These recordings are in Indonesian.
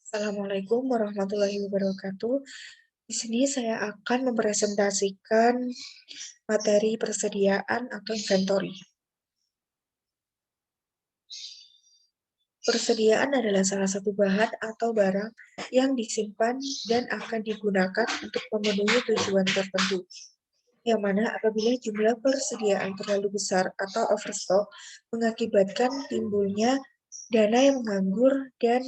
Assalamualaikum warahmatullahi wabarakatuh. Di sini saya akan mempresentasikan materi persediaan atau inventory. Persediaan adalah salah satu bahan atau barang yang disimpan dan akan digunakan untuk memenuhi tujuan tertentu. Yang mana apabila jumlah persediaan terlalu besar atau overstock mengakibatkan timbulnya dana yang menganggur dan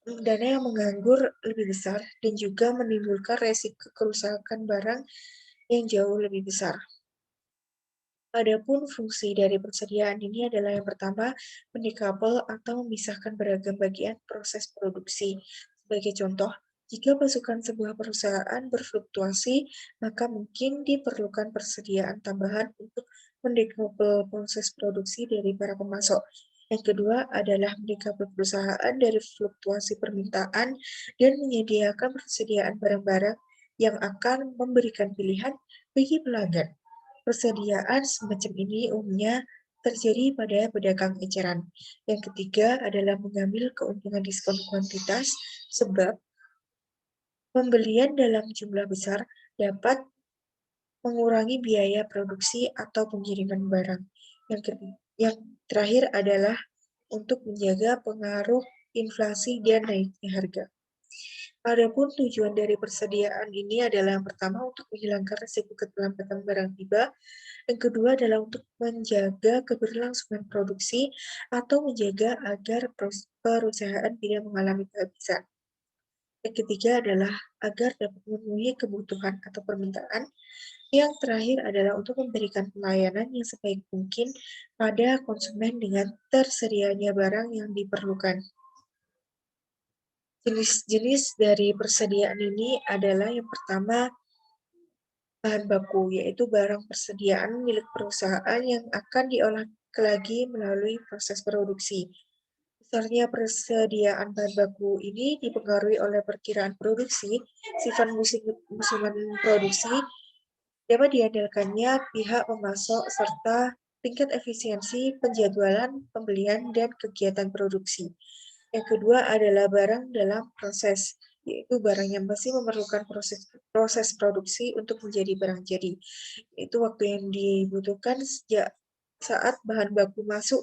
dana yang menganggur lebih besar dan juga menimbulkan resiko kerusakan barang yang jauh lebih besar. Adapun fungsi dari persediaan ini adalah yang pertama, mendekouple atau memisahkan beragam bagian proses produksi. Sebagai contoh, jika pasukan sebuah perusahaan berfluktuasi, maka mungkin diperlukan persediaan tambahan untuk mendekouple proses produksi dari para pemasok. Yang kedua adalah mendekouple perusahaan dari fluktuasi permintaan dan menyediakan persediaan barang-barang yang akan memberikan pilihan bagi pelanggan. Persediaan semacam ini umumnya terjadi pada pedagang eceran. Yang ketiga adalah mengambil keuntungan diskon kuantitas, sebab pembelian dalam jumlah besar dapat mengurangi biaya produksi atau pengiriman barang. Yang terakhir adalah untuk menjaga pengaruh inflasi dan naiknya harga. Adapun tujuan dari persediaan ini adalah yang pertama untuk menghilangkan risiko keterlambatan barang tiba, yang kedua adalah untuk menjaga keberlangsungan produksi atau menjaga agar perusahaan tidak mengalami kehabisan. Yang ketiga adalah agar dapat memenuhi kebutuhan atau permintaan. Yang terakhir adalah untuk memberikan pelayanan yang sebaik mungkin pada konsumen dengan tersedianya barang yang diperlukan. Jenis-jenis dari persediaan ini adalah yang pertama, bahan baku, yaitu barang persediaan milik perusahaan yang akan diolah lagi melalui proses produksi. Besarnya persediaan bahan baku ini dipengaruhi oleh perkiraan produksi, sifat musiman produksi, dapat diandalkannya pihak pemasok, serta tingkat efisiensi penjadwalan, pembelian, dan kegiatan produksi. Yang kedua adalah barang dalam proses, yaitu barang yang masih memerlukan proses produksi untuk menjadi barang jadi. Itu waktu yang dibutuhkan sejak saat bahan baku masuk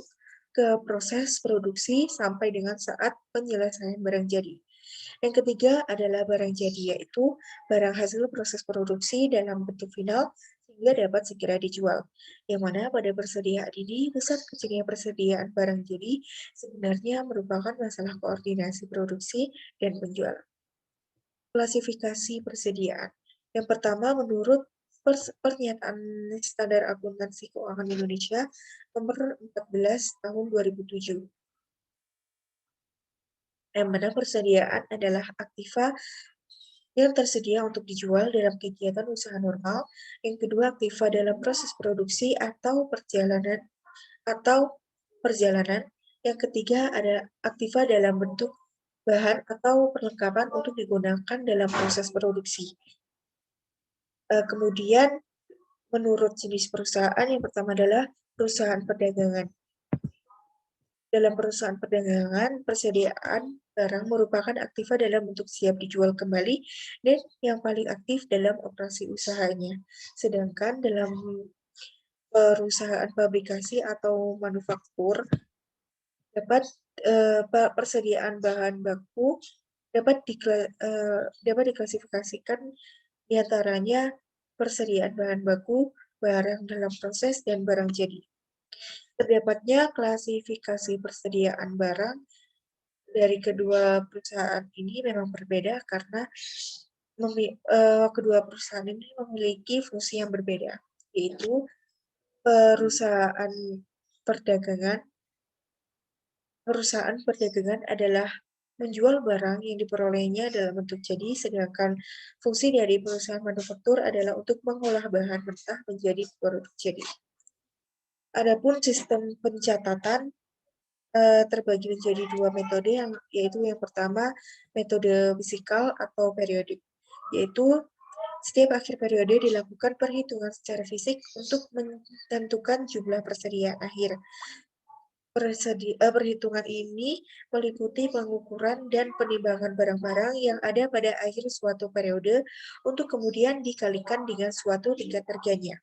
ke proses produksi sampai dengan saat penyelesaian barang jadi. Yang ketiga adalah barang jadi, yaitu barang hasil proses produksi dalam bentuk final sehingga dapat segera dijual. Yang mana pada persediaan ini, besar kecilnya persediaan barang jadi sebenarnya merupakan masalah koordinasi produksi dan penjualan. Klasifikasi persediaan. Yang pertama, menurut Pernyataan Standar Akuntansi Keuangan Indonesia nomor 14 tahun 2007. Yang mana persediaan adalah aktiva yang tersedia untuk dijual dalam kegiatan usaha normal. Yang kedua, aktiva dalam proses produksi atau perjalanan. Yang ketiga, ada aktiva dalam bentuk bahan atau perlengkapan untuk digunakan dalam proses produksi. Kemudian, menurut jenis perusahaan, yang pertama adalah perusahaan perdagangan. Dalam perusahaan perdagangan, persediaan barang merupakan aktiva dalam bentuk siap dijual kembali dan yang paling aktif dalam operasi usahanya. Sedangkan dalam perusahaan pabrikasi atau manufaktur, dapat persediaan bahan baku dapat diklasifikasikan diantaranya persediaan bahan baku, barang dalam proses, dan barang jadi. Terdapatnya klasifikasi persediaan barang dari kedua perusahaan ini memang berbeda karena kedua perusahaan ini memiliki fungsi yang berbeda, yaitu perusahaan perdagangan. Perusahaan perdagangan adalah menjual barang yang diperolehnya dalam bentuk jadi, sedangkan fungsi dari perusahaan manufaktur adalah untuk mengolah bahan mentah menjadi produk jadi. Adapun sistem pencatatan terbagi menjadi dua metode, yaitu yang pertama metode fisikal atau periodik, yaitu setiap akhir periode dilakukan perhitungan secara fisik untuk menentukan jumlah persediaan akhir. Perhitungan ini meliputi pengukuran dan penimbangan barang-barang yang ada pada akhir suatu periode untuk kemudian dikalikan dengan suatu tingkat harganya.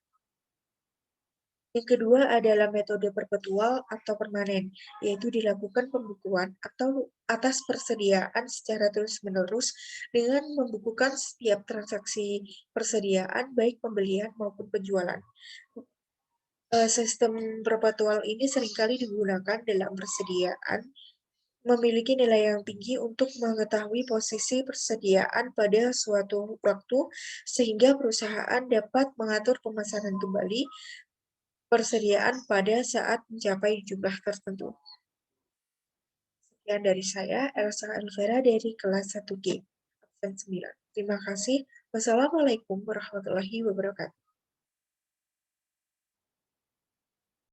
Yang kedua adalah metode perpetual atau permanen, yaitu dilakukan pembukuan atau atas persediaan secara terus-menerus dengan membukukan setiap transaksi persediaan, baik pembelian maupun penjualan. Sistem perpetual ini seringkali digunakan dalam persediaan memiliki nilai yang tinggi untuk mengetahui posisi persediaan pada suatu waktu, sehingga perusahaan dapat mengatur pemesanan kembali persediaan pada saat mencapai jumlah tertentu. Sekian dari saya, Elsa Elvera dari kelas 1G, absen 9. Terima kasih. Wassalamualaikum warahmatullahi wabarakatuh.